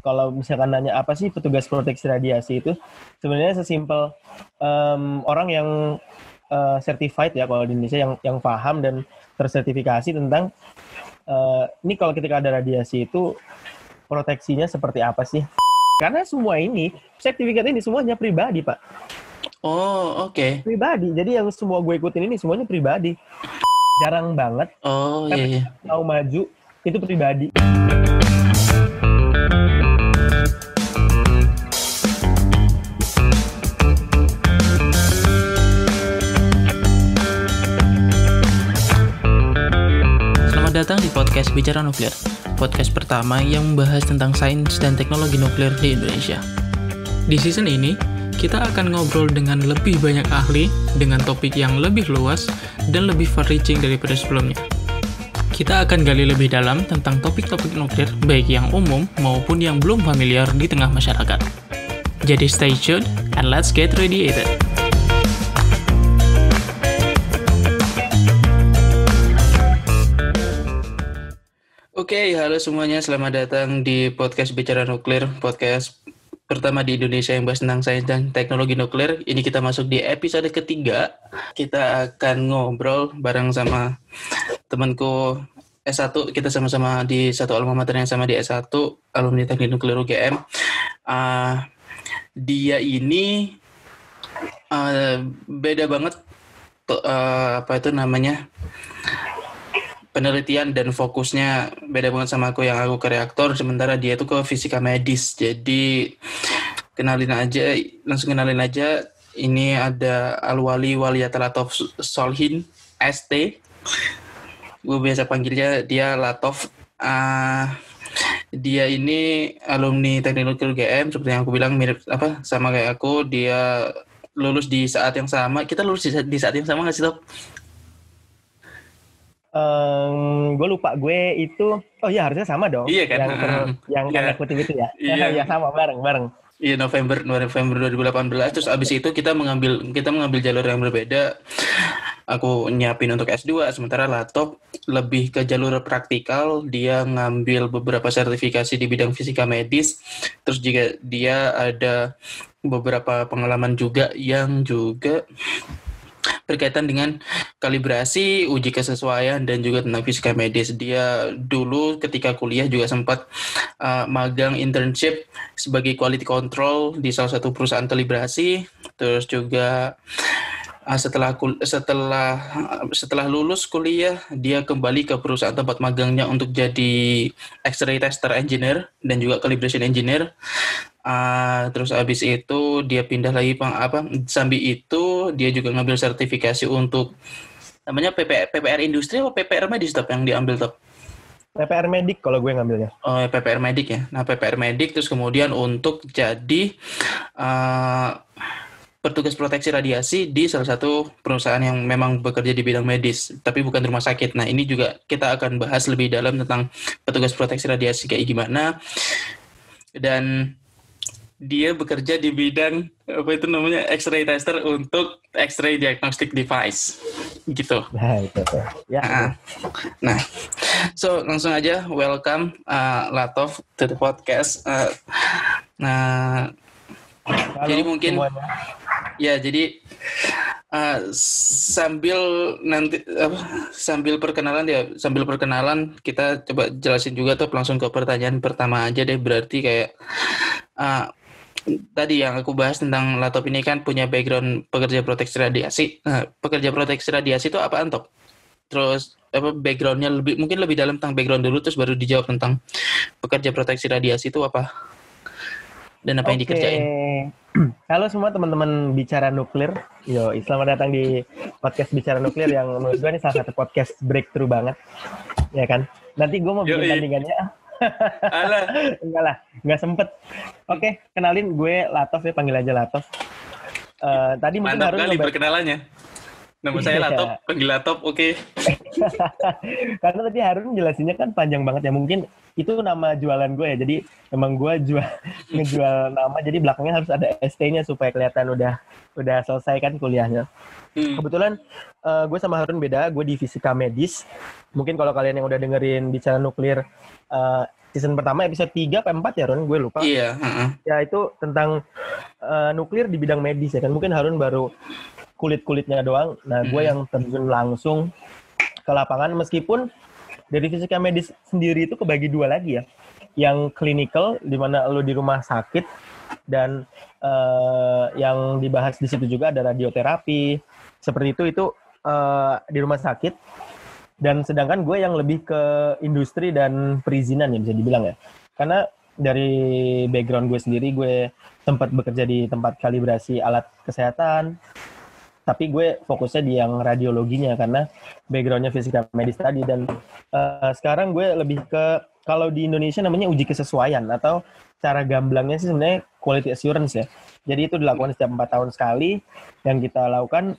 kalau misalkan nanya apa sih petugas proteksi radiasi itu, sebenarnya sesimpel orang yang certified ya kalau di Indonesia yang paham dan tersertifikasi tentang ini kalau ketika ada radiasi itu proteksinya seperti apa sih? Karena semua ini sertifikat ini semuanya pribadi Pak. Oh, oke. Pribadi. Jadi yang semua gue ikutin ini semuanya pribadi. Jarang banget. Oh, iya. Mau maju itu pribadi. Selamat datang di podcast Bicara Nuklir, podcast pertama yang membahas tentang sains dan teknologi nuklir di Indonesia. Di season ini, kita akan ngobrol dengan lebih banyak ahli dengan topik yang lebih luas dan lebih far-reaching daripada sebelumnya. Kita akan gali lebih dalam tentang topik-topik nuklir, baik yang umum maupun yang belum familiar di tengah masyarakat. Jadi stay tuned and let's get radiated. Oke, halo semuanya, selamat datang di podcast Bicara Nuklir, podcast pertama di Indonesia yang bahas tentang sains dan teknologi nuklir. Ini kita masuk di episode ketiga. Kita akan ngobrol bareng sama temanku S1. Kita sama-sama di satu alma mater yang sama di S1, alumni Teknik Nuklir UGM. Dia ini beda banget, penelitian dan fokusnya beda banget sama aku yang aku ke reaktor, sementara dia itu ke fisika medis. Jadi langsung kenalin aja. Ini ada Alwali Waliyata Latov Solhin ST. Gue biasa panggilnya dia Latov. Dia ini alumni Teknik Nuklir UGM, seperti yang aku bilang, mirip sama kayak aku. Dia lulus di saat yang sama. Kita lulus di saat yang sama nggak sih, Top? Gue lupa, gue itu harusnya sama dong. Iya kan? Yang tanda kutip itu ya. Iya. Ya sama, bareng. Iya, November 2018. Terus abis itu kita mengambil jalur yang berbeda. Aku nyiapin untuk S2, sementara Latop lebih ke jalur praktikal. Dia ngambil beberapa sertifikasi di bidang fisika medis. Terus juga dia ada beberapa pengalaman juga yang juga berkaitan dengan kalibrasi, uji kesesuaian, dan juga tentang fisika medis. Dia dulu ketika kuliah juga sempat magang internship sebagai quality control di salah satu perusahaan kalibrasi. Terus juga setelah lulus kuliah, dia kembali ke perusahaan tempat magangnya untuk jadi X-ray tester engineer dan juga calibration engineer. Terus abis itu dia pindah lagi sambil itu dia juga ngambil sertifikasi untuk namanya PPR industri atau PPR medis, Top, yang diambil, Top? PPR medik kalau gue ngambilnya. Oh, PPR medik ya. Nah, PPR medik terus kemudian untuk jadi petugas proteksi radiasi di salah satu perusahaan yang memang bekerja di bidang medis, tapi bukan rumah sakit. Nah, ini juga kita akan bahas lebih dalam tentang petugas proteksi radiasi kayak gimana. Dan dia bekerja di bidang X-ray tester untuk X-ray diagnostic device gitu. Nah, itu. Ya. Nah, so langsung aja welcome Latov to the podcast. Halo, jadi mungkin semuanya. Ya, jadi sambil perkenalan kita coba jelasin juga tuh, langsung ke pertanyaan pertama aja deh. Berarti kayak tadi yang aku bahas tentang Latop ini kan punya background pekerja proteksi radiasi. Pekerja proteksi radiasi itu apaan, Top? Terus backgroundnya mungkin lebih dalam tentang background dulu, terus baru dijawab tentang pekerja proteksi radiasi itu apa dan apa yang dikerjain. Halo semua teman-teman Bicara Nuklir. Selamat datang di podcast Bicara Nuklir yang menurut gue ini salah satu podcast breakthrough banget, ya kan? Nanti gue mau bikin tandingannya. Alah. Enggak lah, nggak sempet. Oke, kenalin, gue Latov ya, panggil aja Latov. Tadi mungkin mantap harus kali perkenalannya. Nama saya Latop, panggil Latop, oke. Karena tadi Harun jelasinnya kan panjang banget ya, mungkin itu nama jualan gue ya. Jadi emang gue ngejual nama, jadi belakangnya harus ada ST-nya supaya kelihatan udah selesai kan kuliahnya. Kebetulan gue sama Harun beda, gue di fisika medis. Mungkin kalau kalian yang udah dengerin Bicara Nuklir season pertama episode 3 apa 4 ya Ron, gue lupa. Iya, Ya itu tentang nuklir di bidang medis ya kan. Mungkin Harun baru kulit-kulitnya doang. Nah, gue yang terjun langsung ke lapangan, meskipun dari fisika medis sendiri itu kebagi dua lagi ya. Yang clinical, di mana lo di rumah sakit, dan yang dibahas di situ juga ada radioterapi, seperti itu di rumah sakit. Dan sedangkan gue yang lebih ke industri dan perizinan ya bisa dibilang ya. Karena dari background gue sendiri, gue sempat bekerja di tempat kalibrasi alat kesehatan, tapi gue fokusnya di yang radiologinya karena backgroundnya fisika medis tadi. Dan sekarang gue lebih ke, kalau di Indonesia namanya uji kesesuaian, atau cara gamblangnya sih sebenarnya quality assurance ya. Jadi itu dilakukan setiap 4 tahun sekali, yang kita lakukan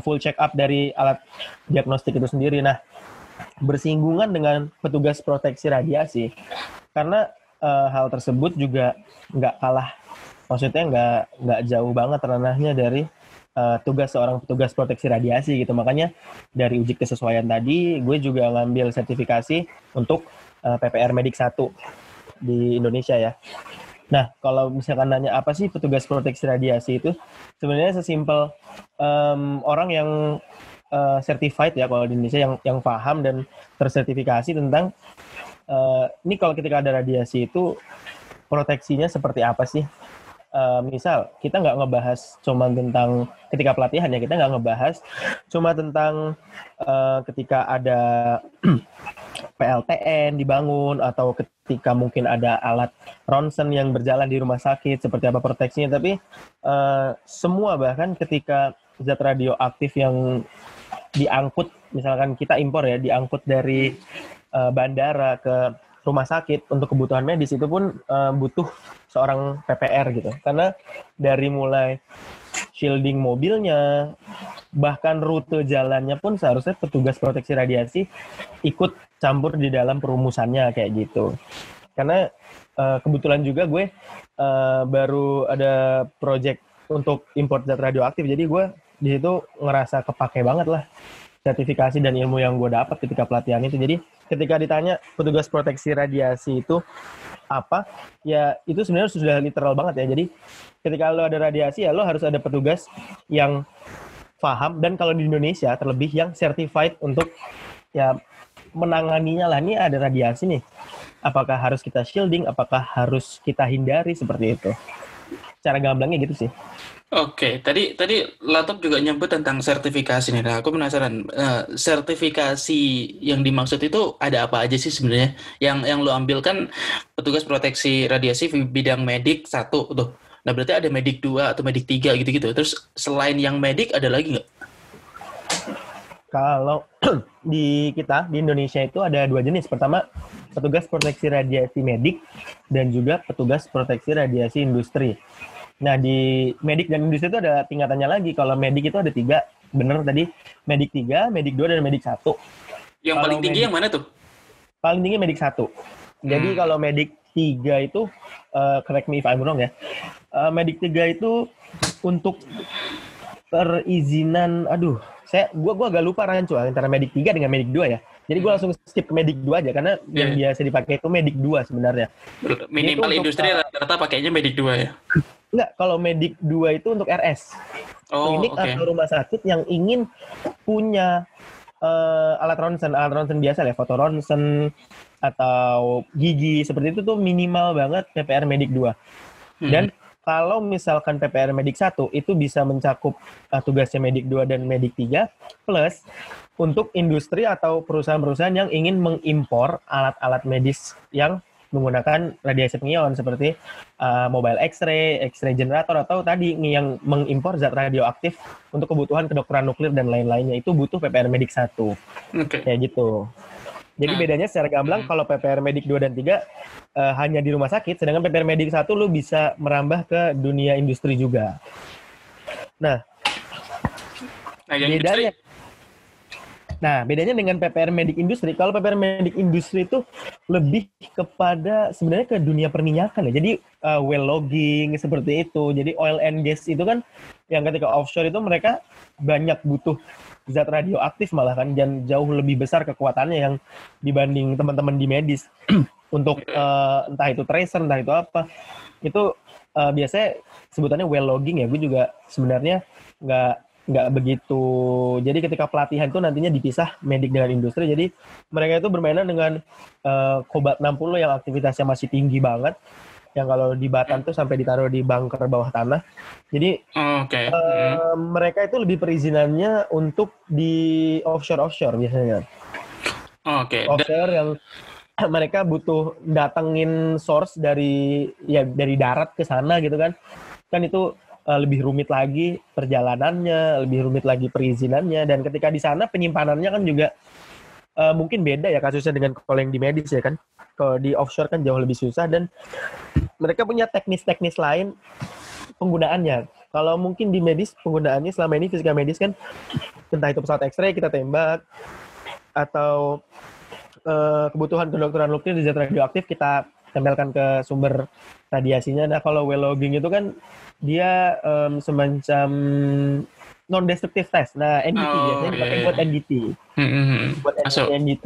full check up dari alat diagnostik itu sendiri. Nah, bersinggungan dengan petugas proteksi radiasi, karena hal tersebut juga nggak kalah, maksudnya nggak jauh banget ranahnya dari tugas seorang petugas proteksi radiasi gitu. Makanya dari uji kesesuaian tadi, gue juga ngambil sertifikasi untuk PPR Medik 1 di Indonesia ya. Nah, kalau misalkan nanya apa sih petugas proteksi radiasi itu, sebenarnya sesimpel orang yang certified ya kalau di Indonesia, yang paham dan tersertifikasi tentang ini kalau ketika ada radiasi itu proteksinya seperti apa sih. Misal kita nggak ngebahas cuma tentang ketika pelatihan ya, kita nggak ngebahas cuma tentang ketika ada PLTN dibangun, atau ketika mungkin ada alat ronsen yang berjalan di rumah sakit, seperti apa proteksinya, tapi semua, bahkan ketika zat radioaktif yang diangkut, misalkan kita impor ya, diangkut dari bandara ke rumah sakit untuk kebutuhan medis, itu pun butuh seorang PPR gitu. Karena dari mulai shielding mobilnya, bahkan rute jalannya pun seharusnya petugas proteksi radiasi ikut campur di dalam perumusannya kayak gitu. Karena kebetulan juga gue baru ada project untuk import zat radioaktif, jadi gue di situ ngerasa kepake banget lah sertifikasi dan ilmu yang gue dapat ketika pelatihan itu. Jadi ketika ditanya petugas proteksi radiasi itu apa, ya itu sebenarnya sudah literal banget ya. Jadi ketika lo ada radiasi, ya lo harus ada petugas yang paham, dan kalau di Indonesia terlebih yang certified untuk ya menanganinya lah. Ini ada radiasi nih, apakah harus kita shielding, apakah harus kita hindari, seperti itu. Cara gamblangnya gitu sih. Oke, tadi Latop juga nyebut tentang sertifikasi nih. Nah, aku penasaran, sertifikasi yang dimaksud itu ada apa aja sih sebenarnya? Yang lo ambil kan petugas proteksi radiasi bidang medik 1 tuh. Nah, berarti ada medik 2 atau medik 3 gitu-gitu. Terus selain yang medik ada lagi nggak? Kalau di Indonesia itu ada 2 jenis. Pertama, petugas proteksi radiasi medik, dan juga petugas proteksi radiasi industri. Nah, di medik dan industri itu ada tingkatannya lagi. Kalau medik itu ada 3, bener tadi, medik 3, medik 2, dan medik 1. Yang paling tinggi yang mana tuh? Paling tinggi medik 1. Jadi kalau medik 3 itu, correct me if I'm wrong ya, medik 3 itu untuk perizinan, gue agak lupa rancu antara medik 3 dengan medik 2 ya. Jadi gue langsung skip ke medik 2 aja, karena yang biasa dipakai itu medik 2 sebenarnya. Minimal industri rata-rata pakainya medik 2 ya? Enggak, kalau medik 2 itu untuk RS. Klinik atau rumah sakit yang ingin punya alat ronsen biasa ya, foto ronsen atau gigi, seperti itu tuh minimal banget PPR medik 2. Dan kalau misalkan PPR medik 1 itu bisa mencakup tugasnya medik 2 dan medik 3, plus untuk industri atau perusahaan-perusahaan yang ingin mengimpor alat-alat medis yang menggunakan radiasi pengion, seperti mobile X-ray generator, atau tadi yang mengimpor zat radioaktif untuk kebutuhan kedokteran nuklir dan lain-lainnya, itu butuh PPR medik 1. Kayak gitu. Jadi bedanya secara gamblang, kalau PPR medik 2 dan 3 hanya di rumah sakit, sedangkan PPR medik 1 lu bisa merambah ke dunia industri juga. Nah bedanya dengan PPR medik industri, kalau PPR medik industri itu lebih kepada sebenarnya ke dunia perminyakan ya. Jadi well logging seperti itu. Jadi oil and gas itu kan yang ketika offshore itu mereka banyak butuh zat radioaktif malah kan, dan jauh lebih besar kekuatannya yang dibanding teman-teman di medis. untuk entah itu tracer, entah itu apa. Itu biasanya sebutannya well logging ya. Gue juga sebenarnya nggak begitu. Jadi ketika pelatihan itu nantinya dipisah medik dengan industri. Jadi mereka itu bermainan dengan Cobalt 60 yang aktivitasnya masih tinggi banget. Yang kalau di Batam tuh sampai ditaruh di bunker bawah tanah. Jadi mereka itu lebih perizinannya untuk di offshore biasanya. Offshore yang mereka butuh datengin source dari darat ke sana gitu kan itu lebih rumit lagi perjalanannya, lebih rumit lagi perizinannya, dan ketika di sana penyimpanannya kan juga mungkin beda ya kasusnya dengan kalau yang di medis ya kan. Kalau di offshore kan jauh lebih susah dan mereka punya teknis-teknis lain penggunaannya. Kalau mungkin di medis penggunaannya selama ini fisika medis kan entah itu pesawat X-ray kita tembak atau kebutuhan kedokteran nuklir di zat radioaktif kita tempelkan ke sumber radiasinya. Nah kalau well logging itu kan dia semacam non-destructive test. Nah NDT biasanya dipakai buat NDT. Buat NDT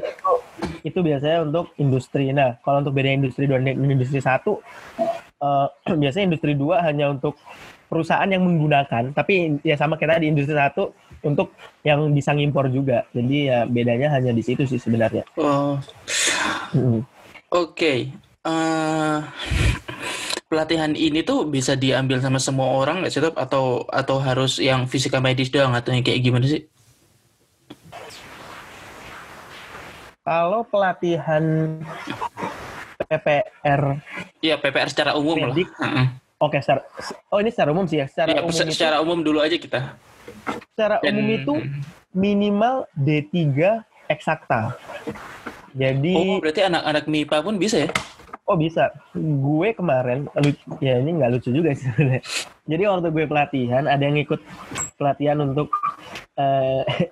itu biasanya untuk industri. Nah kalau untuk beda industri 2 dan industri 1 biasanya industri 2 hanya untuk perusahaan yang menggunakan, tapi ya sama kita di industri 1 untuk yang bisa ngimpor juga. Jadi ya bedanya hanya di situ sih sebenarnya. Oke. Pelatihan ini tuh bisa diambil sama semua orang nggak sih, atau harus yang fisika medis doang atau yang kayak gimana sih? Kalau pelatihan PPR, iya PPR secara umum medik lah. Oke, ini secara umum sih ya. Secara umum dulu aja kita. Secara umum itu minimal D3 eksakta. Jadi berarti anak-anak MIPA pun bisa ya? Oh bisa. Gue kemarin, ya ini nggak lucu juga sih sebenarnya. Jadi waktu gue pelatihan, ada yang ikut pelatihan untuk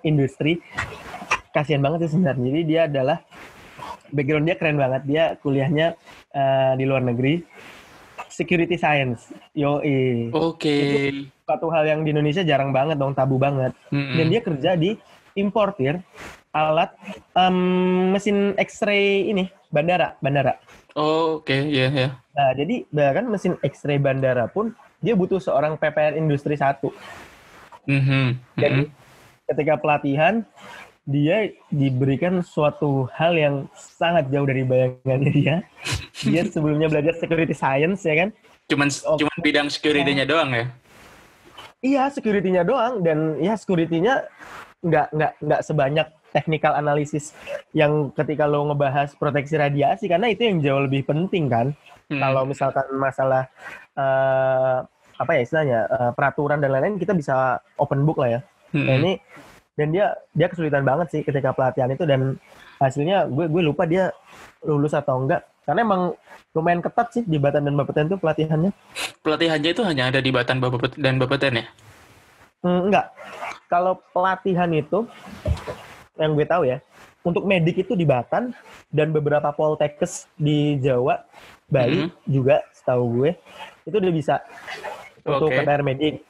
industri. Kasian banget sih sebenarnya. Jadi dia adalah, background dia keren banget. Dia kuliahnya di luar negeri. Security Science. Yoi. Oke. Itu satu hal yang di Indonesia jarang banget dong, tabu banget. Dan dia kerja di importir alat mesin X-ray ini, bandara. Oke. Yeah. Nah, jadi bahkan mesin X-ray bandara pun dia butuh seorang PPR Industri 1. Jadi ketika pelatihan dia diberikan suatu hal yang sangat jauh dari bayangannya dia. Dia sebelumnya belajar security science ya kan. Cuman bidang security-nya doang ya? Iya, security-nya doang, dan ya security-nya nggak sebanyak technical analysis yang ketika lo ngebahas proteksi radiasi, karena itu yang jauh lebih penting kan. Kalau misalkan masalah apa ya istilahnya peraturan dan lain-lain kita bisa open book lah ya. Nah ini dan dia kesulitan banget sih ketika pelatihan itu, dan hasilnya gue lupa dia lulus atau enggak, karena emang lumayan ketat sih di Batan dan Bapeten itu pelatihannya. Pelatihannya itu hanya ada di Batan dan Bapeten ya? Enggak. Kalau pelatihan itu yang gue tahu ya, untuk medik itu di Batan dan beberapa poltekkes di Jawa, Bali juga setahu gue itu udah bisa untuk PPR medik.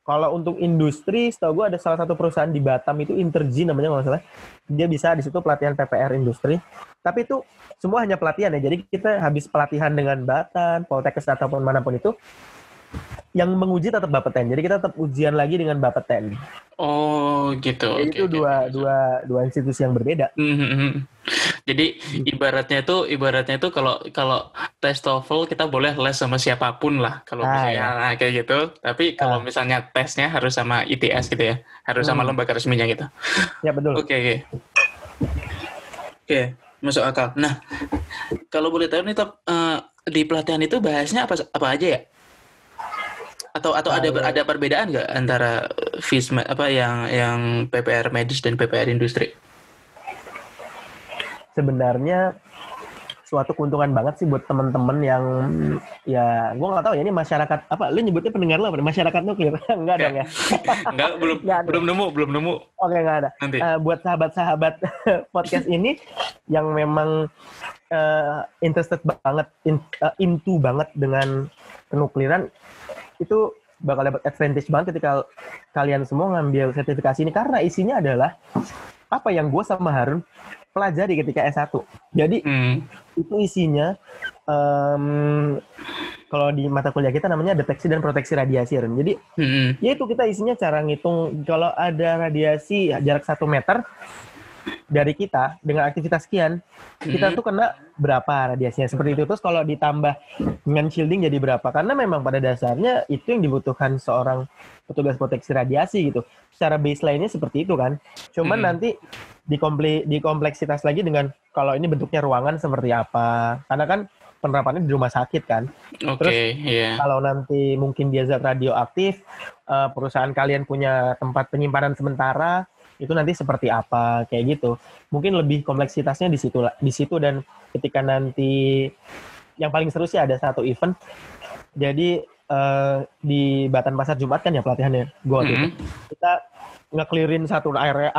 Kalau untuk industri, setahu gue ada salah satu perusahaan di Batam itu Intergy namanya kalau nggak salah. Dia bisa di situ pelatihan PPR industri. Tapi itu semua hanya pelatihan ya. Jadi kita habis pelatihan dengan Batan, Poltekkes ataupun manapun itu, yang menguji tetap Bapeten. Jadi kita tetap ujian lagi dengan Bapeten. Oh gitu. Jadi itu dua institusi yang berbeda. Jadi ibaratnya itu kalau tes TOEFL kita boleh les sama siapapun lah kalau misalnya kayak gitu. Tapi kalau misalnya tesnya harus sama ITS gitu ya, harus sama lembaga resminya gitu. Ya betul. Oke, masuk akal. Nah, kalau boleh tahu nih di pelatihan itu bahasnya apa aja ya? Atau ada perbedaan nggak antara yang PPR medis dan PPR industri? Sebenarnya suatu keuntungan banget sih buat teman-teman yang ya gue nggak tahu ya ini masyarakat apa lu nyebutnya pendengar lo apa masyarakat nuklir enggak dong ya? Enggak, belum nemu. Oke, nggak ada. Buat sahabat-sahabat podcast ini yang memang interested banget into banget dengan penukliran, itu bakal dapat advantage banget ketika kalian semua ngambil sertifikasi ini, karena isinya adalah apa yang gue sama Harun pelajari ketika S1. Jadi itu isinya kalau di mata kuliah kita namanya deteksi dan proteksi radiasi. Jadi ya itu kita isinya cara ngitung kalau ada radiasi jarak 1 meter dari kita dengan aktivitas sekian, kita tuh kena berapa radiasinya seperti itu. Terus kalau ditambah dengan shielding jadi berapa? Karena memang pada dasarnya itu yang dibutuhkan seorang petugas proteksi radiasi gitu. Secara baseline-nya seperti itu kan. Cuman nanti dikompleksitas lagi dengan kalau ini bentuknya ruangan seperti apa. Karena kan penerapannya di rumah sakit kan. Terus kalau nanti mungkin dia zat radioaktif, perusahaan kalian punya tempat penyimpanan sementara, itu nanti seperti apa kayak gitu. Mungkin lebih kompleksitasnya di situ dan ketika nanti yang paling seru sih ada satu event. Jadi di Batan Pasar Jumat kan ya pelatihannya gue waktu itu. Kita nge-clearin satu area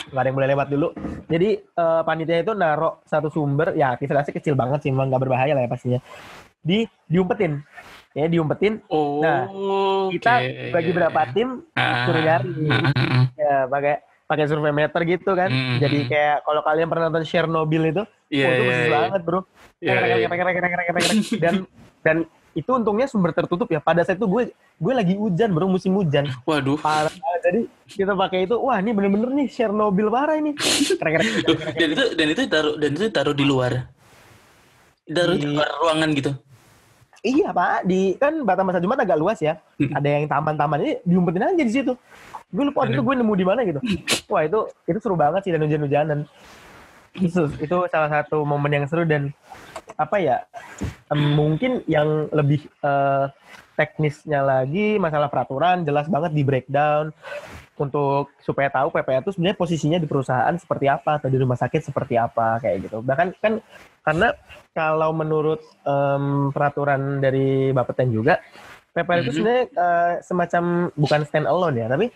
nggak ada yang boleh lewat dulu. Jadi panitia itu naruh satu sumber, ya aktivitasnya kecil banget sih, memang nggak berbahaya lah ya pastinya. Diumpetin. Nah, kita bagi berapa tim suruh nyari. Ya, pakai survei meter gitu kan. Jadi kayak kalau kalian pernah nonton Chernobyl itu, itu persis banget, bro. Dan itu untungnya sumber tertutup ya. Pada saat itu gue lagi hujan, bro, musim hujan. Waduh. Parah. Jadi kita pakai itu, wah ini bener-bener nih Chernobyl parah ini. Dan itu taruh di luar. Di luar ruangan gitu. Iya Pak, kan Batam Pasar Jumat agak luas ya. Ada yang taman-taman ini diumpetin aja di situ. Gue lupa waktu itu gue nemu di mana gitu. Wah itu seru banget sih dan hujan-hujanan. Itu salah satu momen yang seru dan apa ya? Mungkin yang lebih teknisnya lagi masalah peraturan jelas banget di breakdown untuk supaya tahu PPR itu sebenarnya posisinya di perusahaan seperti apa atau di rumah sakit seperti apa kayak gitu. Bahkan kan karena kalau menurut peraturan dari Bapeten juga PPR itu sebenarnya semacam bukan stand alone ya, tapi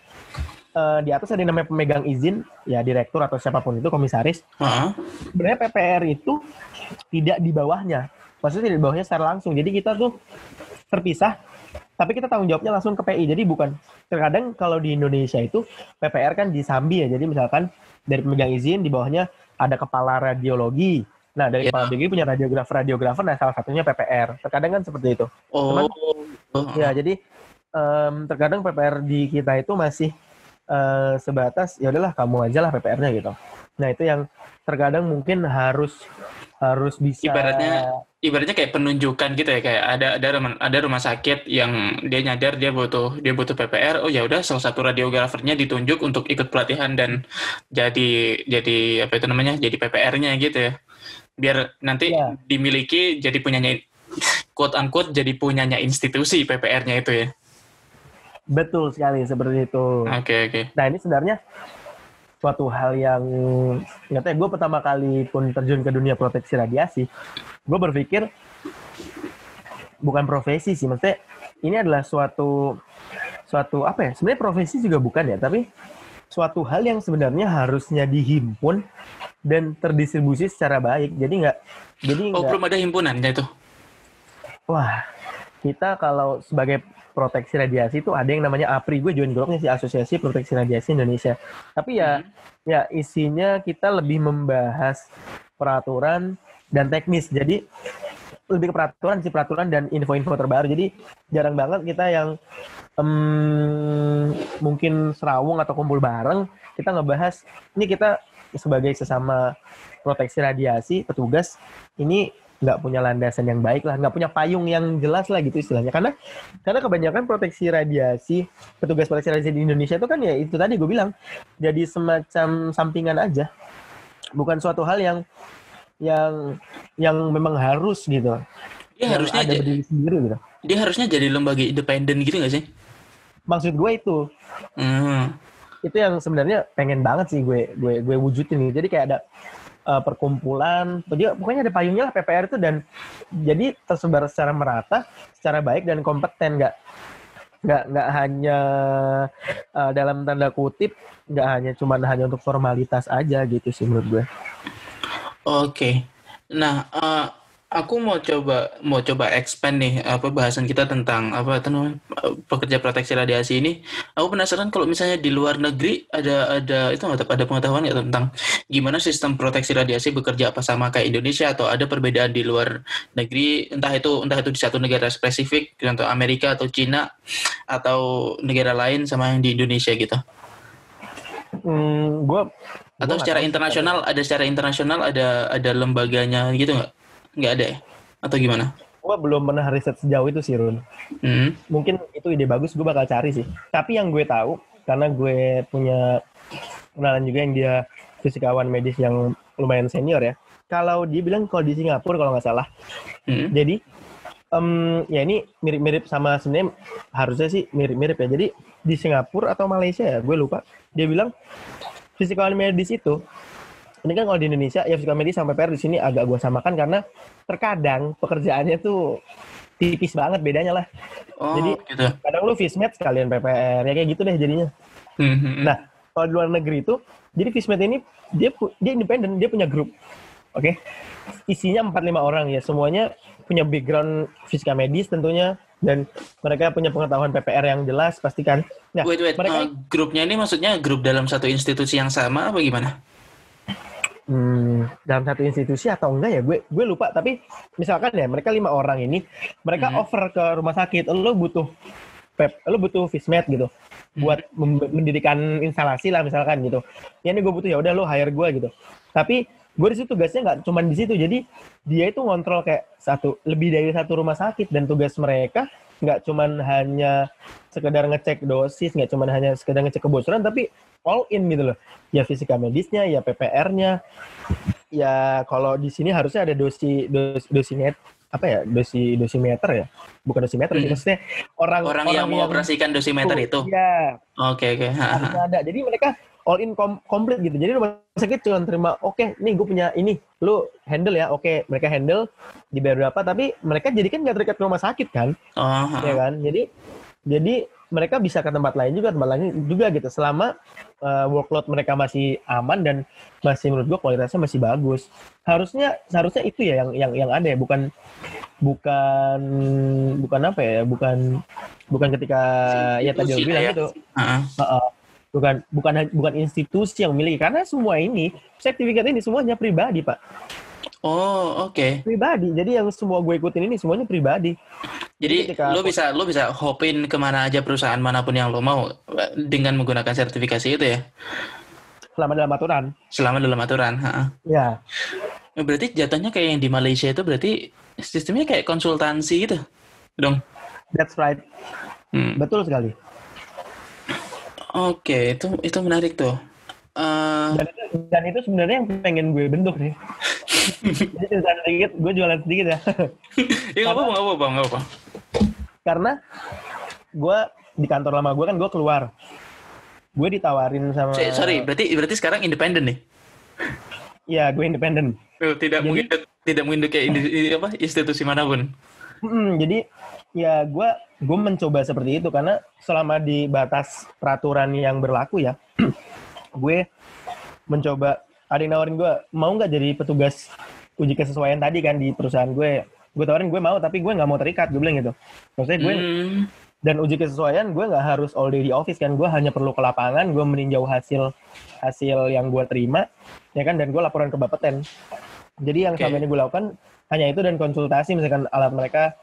di atas ada yang namanya pemegang izin ya direktur atau siapapun itu komisaris. Sebenarnya PPR itu tidak di bawahnya, maksudnya tidak di bawahnya secara langsung. Jadi kita tuh terpisah, tapi kita tanggung jawabnya langsung ke PI. Jadi bukan terkadang kalau di Indonesia itu PPR kan disambi ya. Jadi misalkan dari pemegang izin di bawahnya ada kepala radiologi. Nah dari kepala radiologi punya radiografer. Nah salah satunya PPR. Terkadang kan seperti itu. Cuman, ya jadi terkadang PPR di kita itu masih sebatas ya udahlah kamu aja lah PPR-nya gitu. Nah itu yang terkadang mungkin harus bisa ibaratnya kayak penunjukan gitu ya, kayak ada rumah sakit yang dia nyadar dia butuh PPR. Oh ya udah salah satu radiografernya ditunjuk untuk ikut pelatihan dan jadi apa itu namanya, jadi PPR-nya gitu ya, biar nanti dimiliki, jadi punyanya quote unquote jadi punyanya institusi PPR-nya itu ya. Betul sekali seperti itu. Oke. Nah ini sebenarnya suatu hal yang nggak tahu, gue pertama kali pun terjun ke dunia proteksi radiasi, gue berpikir bukan profesi sih, maksudnya ini adalah suatu apa ya, sebenarnya profesi juga bukan ya, tapi suatu hal yang sebenarnya harusnya dihimpun dan terdistribusi secara baik. Jadi nggak belum ada himpunannya itu. Wah, kita kalau sebagai proteksi radiasi itu ada yang namanya APRI. Gue join grupnya sih, Asosiasi Proteksi Radiasi Indonesia. Tapi ya isinya kita lebih membahas peraturan dan teknis. Jadi lebih ke peraturan dan info-info terbaru. Jadi jarang banget kita yang mungkin serawung atau kumpul bareng, kita ngebahas, ini kita sebagai sesama proteksi radiasi, petugas, ini nggak punya landasan yang baik lah, nggak punya payung yang jelas lah gitu istilahnya. Karena kebanyakan proteksi radiasi, petugas proteksi radiasi di Indonesia itu kan ya itu tadi gue bilang, jadi semacam sampingan aja, bukan suatu hal yang memang harus gitu. Dia harusnya ada berdiri sendiri gitu. Dia harusnya jadi lembaga independen gitu nggak sih? Maksud gue itu. Itu yang sebenarnya pengen banget sih gue wujudin gitu. Jadi kayak ada perkumpulan, pokoknya ada payungnya lah PPR itu, dan jadi tersebar secara merata, secara baik dan kompeten, nggak hanya dalam tanda kutip, nggak hanya untuk formalitas aja gitu sih menurut gue. Oke. Nah, Aku mau coba expand nih apa bahasan kita tentang apa itu namanya pekerja proteksi radiasi ini. Aku penasaran kalau misalnya di luar negeri ada itu nggak ada pengetahuan nggak tentang gimana sistem proteksi radiasi bekerja, apa sama kayak Indonesia atau ada perbedaan di luar negeri, entah itu di satu negara spesifik contoh Amerika atau Cina atau negara lain sama yang di Indonesia gitu. Gue Atau secara internasional ada lembaganya gitu nggak? Nggak ada ya? Atau gimana? Gue belum pernah riset sejauh itu sih, Run. Mungkin itu ide bagus, gue bakal cari sih. Tapi yang gue tahu, karena gue punya kenalan juga yang dia fisikawan medis yang lumayan senior ya. Kalau dia bilang kalau di Singapura kalau nggak salah. Jadi, ya ini mirip-mirip sama sebenarnya harusnya sih mirip-mirip ya. Jadi di Singapura atau Malaysia ya, gue lupa. Dia bilang fisikawan medis itu, ini kan kalau di Indonesia ya fisikawan medis sampai PPR di sini agak gue samakan karena terkadang pekerjaannya tuh tipis banget bedanya lah. Jadi gitu. kadang lu FISMED sekalian PPR ya kayak gitu deh jadinya. Nah kalau di luar negeri itu, jadi FISMED ini dia independen, dia punya grup, oke? Isinya 4-5 orang ya, semuanya punya background fisika medis tentunya dan mereka punya pengetahuan PPR yang jelas pastikan. Nah, mereka grupnya ini maksudnya grup dalam satu institusi yang sama apa gimana? Dalam satu institusi atau enggak ya gue lupa, tapi misalkan ya mereka 5 orang ini mereka offer ke rumah sakit lo butuh FISMED gitu buat mendirikan instalasi lah misalkan gitu ya, ini gue butuh, ya udah lo hire gue gitu. Tapi gue di situ tugasnya nggak cuma di situ, jadi dia itu ngontrol kayak lebih dari satu rumah sakit dan tugas mereka nggak cuma hanya sekedar ngecek dosis, nggak cuma hanya sekedar ngecek kebocoran, tapi all in gitu loh. Ya fisika medisnya, ya PPR-nya. Ya kalau di sini harusnya ada dosimeter ya. Bukan dosimeter sih, maksudnya orang yang mengoperasikan dosimeter itu. Iya. Oke. Harusnya ada. Jadi mereka all in komplit gitu. Jadi rumah sakit cuma terima, oke, nih gue punya ini, lu handle ya, oke, mereka handle dibayar berapa, tapi mereka jadi kan nggak terikat ke rumah sakit kan, ya kan? Jadi mereka bisa ke tempat lain juga gitu, selama workload mereka masih aman dan masih menurut gue kualitasnya masih bagus. Harusnya itu ya yang ada ya, bukan apa ya, bukan ketika ya tadi lo bilang gitu. Bukan institusi yang memiliki, karena semua ini sertifikat ini semuanya pribadi, Pak. Oh, oke. Pribadi. Jadi yang semua gue ikutin ini semuanya pribadi. Jadi lo bisa hopin kemana aja perusahaan manapun yang lo mau dengan menggunakan sertifikasi itu ya? Selama dalam aturan. Ya. Berarti jatuhnya kayak yang di Malaysia itu berarti sistemnya kayak konsultansi gitu, dong? That's right. Betul sekali. Oke, itu menarik tuh. Dan itu sebenarnya yang pengen gue bentuk nih. Jadi gue jualan sedikit ya. Ya nggak apa-apa. Karena gue di kantor lama gue kan gue keluar. Gue ditawarin sama. Sorry, berarti sekarang independen nih? Iya, gue independen. Tidak mungkin kayak institusi manapun. Jadi ya gue mencoba seperti itu karena selama di batas peraturan yang berlaku ya, gue mencoba. Ada yang nawarin gue, mau nggak jadi petugas uji kesesuaian tadi kan di perusahaan gue. Gue tawarin gue mau, tapi gue nggak mau terikat, gue bilang gitu. Maksudnya gue dan uji kesesuaian gue nggak harus all day di office kan, gue hanya perlu ke lapangan, gue meninjau hasil yang gue terima, ya kan, dan gue laporan ke Bapeten. Jadi yang selama ini gue lakukan hanya itu dan konsultasi, misalkan alat mereka,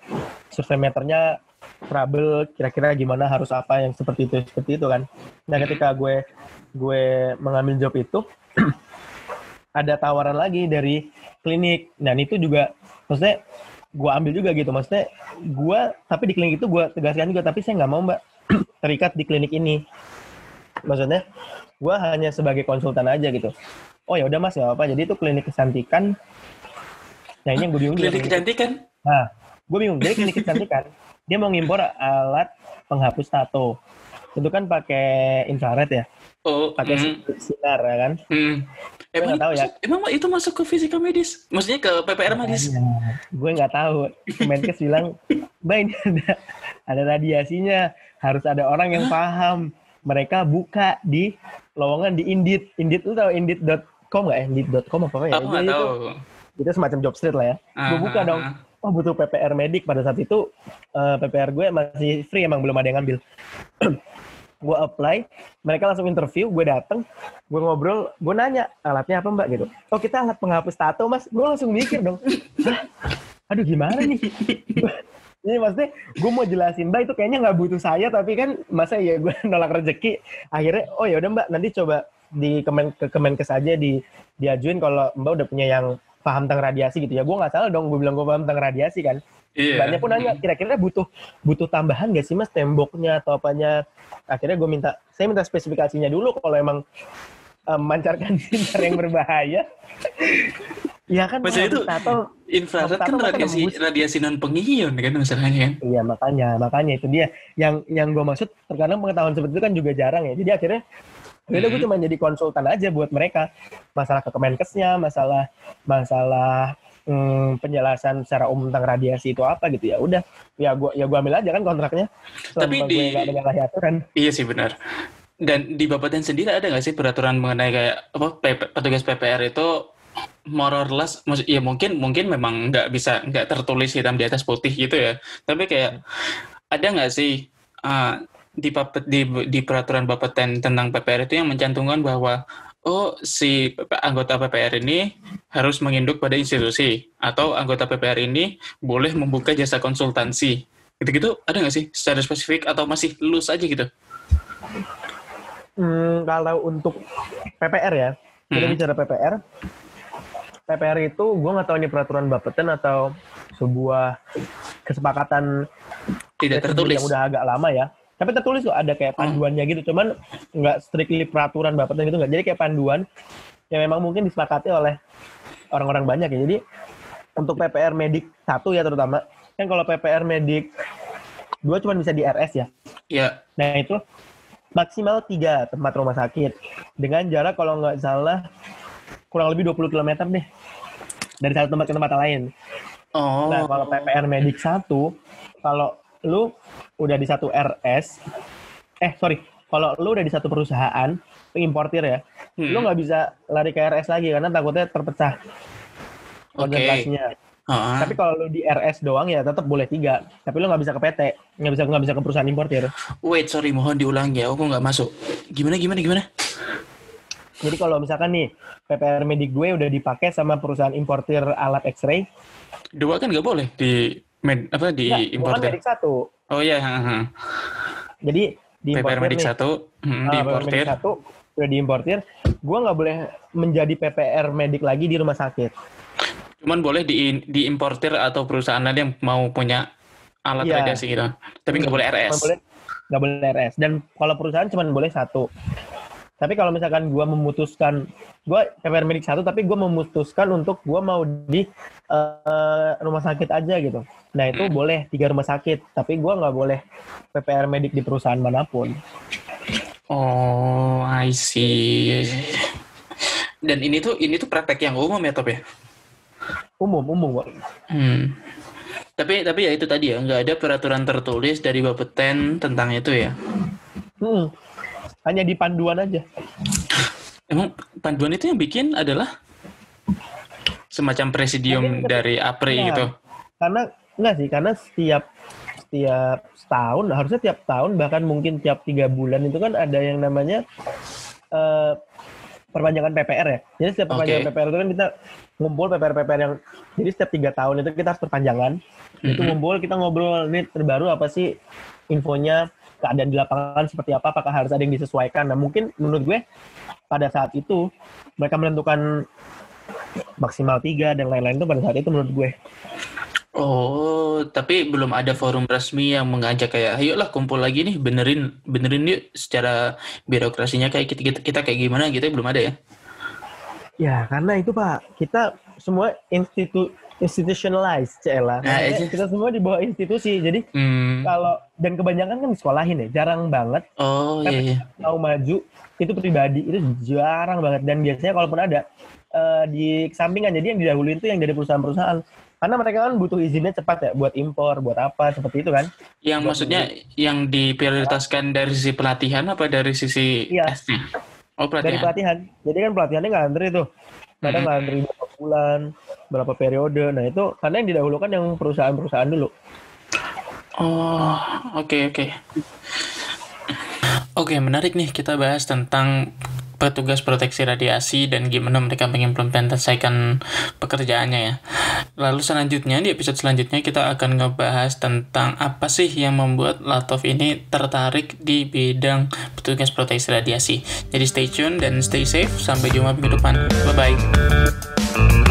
survei meternya, trouble, kira-kira gimana, harus apa yang seperti itu kan. Nah ketika gue mengambil job itu, ada tawaran lagi dari klinik. Nah itu juga, maksudnya gue ambil juga gitu. Maksudnya tapi di klinik itu gue tegaskan juga, tapi saya nggak mau Mbak terikat di klinik ini. Maksudnya gue hanya sebagai konsultan aja gitu. Oh ya udah Mas, nggak apa-apa. Jadi itu klinik kecantikan. Nah ini yang gue bingung. Klinik kecantikan? Nah, gue bingung. Jadi klinik kecantikan, dia mau ngimpor alat penghapus tato. Itu kan pakai infrared ya. Pakai sinar ya kan. Emang tahu ya. Emang itu masuk ke fisika medis? Maksudnya ke PPR medis? Gue nggak tahu. Kemenkes bilang, Mbak ini ada radiasinya. Harus ada orang yang paham. Mereka buka di lowongan di Indeed. Indeed, lu tahu Indeed.com nggak? Indeed.com apa ya? Aku nggak tahu. itu semacam job street lah ya. Gue buka dong, oh butuh PPR medik. Pada saat itu PPR gue masih free, emang belum ada yang ngambil. Gue apply, mereka langsung interview, gue dateng, gue ngobrol, gue nanya alatnya apa mbak gitu. Oh kita alat penghapus tato mas. Gue langsung mikir dong, aduh gimana nih. Jadi maksudnya gue mau jelasin mbak itu kayaknya nggak butuh saya, tapi kan masa ya gue nolak rezeki. Akhirnya oh ya udah mbak, nanti coba di Kemenkes aja diajuin kalau mbak udah punya yang paham tentang radiasi gitu ya. Gue nggak salah dong, gue bilang gue paham tentang radiasi kan. Banyak pun nanya kira-kira butuh tambahan nggak sih mas temboknya atau apanya. Akhirnya saya minta spesifikasinya dulu kalau emang memancarkan sinar yang berbahaya. Ya kan maksudnya itu infrared kan radiasi non pengion kan masalahnya kan. Iya makanya itu dia yang gue maksud. Terkadang pengetahuan seperti itu kan juga jarang ya. Jadi akhirnya gue cuma jadi konsultan aja buat mereka, masalah ke Kemenkesnya, masalah penjelasan secara umum tentang radiasi itu apa gitu. Ya udah, ya gue ambil aja kan kontraknya. Tapi gue nggak menyalahi aturan. Iya sih benar. Dan di Bapeten sendiri ada nggak sih peraturan mengenai kayak apa petugas PPR itu more or less, ya mungkin memang nggak tertulis hitam di atas putih gitu ya. Tapi kayak ada nggak sih di peraturan Bapeten tentang PPR itu yang mencantumkan bahwa si anggota PPR ini harus menginduk pada institusi, atau anggota PPR ini boleh membuka jasa konsultansi. Gitu-gitu ada nggak sih secara spesifik atau masih loose aja gitu? Kalau untuk PPR ya, kita bicara PPR itu gue nggak tahu ini peraturan Bapeten atau sebuah kesepakatan tidak tertulis yang udah agak lama ya. Tapi tertulis tuh ada kayak panduannya gitu, cuman nggak strictly peraturan Bapeten gitu nggak. Jadi kayak panduan yang memang mungkin disepakati oleh orang-orang banyak ya. Jadi untuk PPR Medik 1 ya terutama, kan kalau PPR Medik 2 cuma bisa di RS ya. Iya. Nah itu maksimal 3 tempat rumah sakit dengan jarak kalau nggak salah kurang lebih 20 km deh dari satu tempat ke tempat lain. Nah kalau PPR Medik 1, kalau lu udah di satu RS, kalau lu udah di satu perusahaan importir ya, lu nggak bisa lari ke RS lagi karena takutnya terpecah konsentrasinya. Tapi kalau lu di RS doang ya tetap boleh 3, tapi lu nggak bisa ke PT, nggak bisa ke perusahaan importir. Wait, sorry, mohon diulang ya, aku nggak masuk. Gimana? Jadi kalau misalkan nih PPR Medik 2 udah dipakai sama perusahaan importir alat X-ray, 2 kan nggak boleh di importer. Medik 1. Oh iya. Jadi di PPR Medik 1 di importer. PPR Medik 1 udah diimportir, gue nggak boleh menjadi PPR Medik lagi di rumah sakit. Cuman boleh diimportir atau perusahaan lain yang mau punya alat radiasi gitu. Tapi nggak boleh RS. Nggak boleh RS. Dan kalau perusahaan cuma boleh 1. Tapi kalau misalkan gue memutuskan, gue PPR Medik 1, tapi gue memutuskan untuk gue mau di rumah sakit aja gitu. Nah itu boleh 3 rumah sakit, tapi gue nggak boleh PPR Medik di perusahaan manapun. Oh, I see. Dan ini tuh praktek yang umum ya, Top ya? Umum kok. Tapi ya itu tadi ya, nggak ada peraturan tertulis dari Bapeten tentang itu ya? Hanya di panduan aja. Emang panduan itu yang bikin adalah semacam presidium dari APRI gitu? Karena setiap tahun, harusnya tiap tahun, bahkan mungkin tiap 3 bulan itu kan ada yang namanya perpanjangan PPR ya. Jadi setiap perpanjangan PPR itu kan kita ngumpul PPR yang, jadi setiap 3 tahun itu kita harus perpanjangan. Itu ngumpul, kita ngobrol, ini terbaru apa sih infonya, keadaan di lapangan seperti apa, apakah harus ada yang disesuaikan. Nah mungkin menurut gue pada saat itu mereka menentukan maksimal 3 dan lain-lain itu pada saat itu menurut gue. Oh, tapi belum ada forum resmi yang mengajak kayak, ayolah kumpul lagi nih, benerin yuk secara birokrasinya kayak kita kayak gimana gitu, belum ada ya? Ya, karena itu Pak, kita semua institutionalized, Cela. Kita semua di bawah institusi. Jadi kalau, dan kebanyakan kan disekolahin ya, jarang banget. Oh iya. Mau maju itu pribadi itu jarang banget, dan biasanya kalaupun ada di sampingan, jadi yang didahuluin itu yang dari perusahaan-perusahaan. Karena mereka kan butuh izinnya cepat ya, buat impor, buat apa, seperti itu kan. Yang maksudnya yang diprioritaskan dari sisi pelatihan apa dari sisi tesnya? Oh, pelatihan. Dari pelatihan. Jadi kan pelatihannya nggak antri tuh. Kadang nggak antri 2 bulan, berapa periode. Nah itu karena yang didahulukan yang perusahaan-perusahaan dulu. Oh, oke. Oke, menarik nih kita bahas tentang petugas proteksi radiasi dan gimana mereka mengimplementasikan pekerjaannya ya. Lalu selanjutnya, di episode selanjutnya kita akan ngebahas tentang apa sih yang membuat Latov ini tertarik di bidang petugas proteksi radiasi. Jadi stay tune dan stay safe. Sampai jumpa minggu depan. Bye-bye.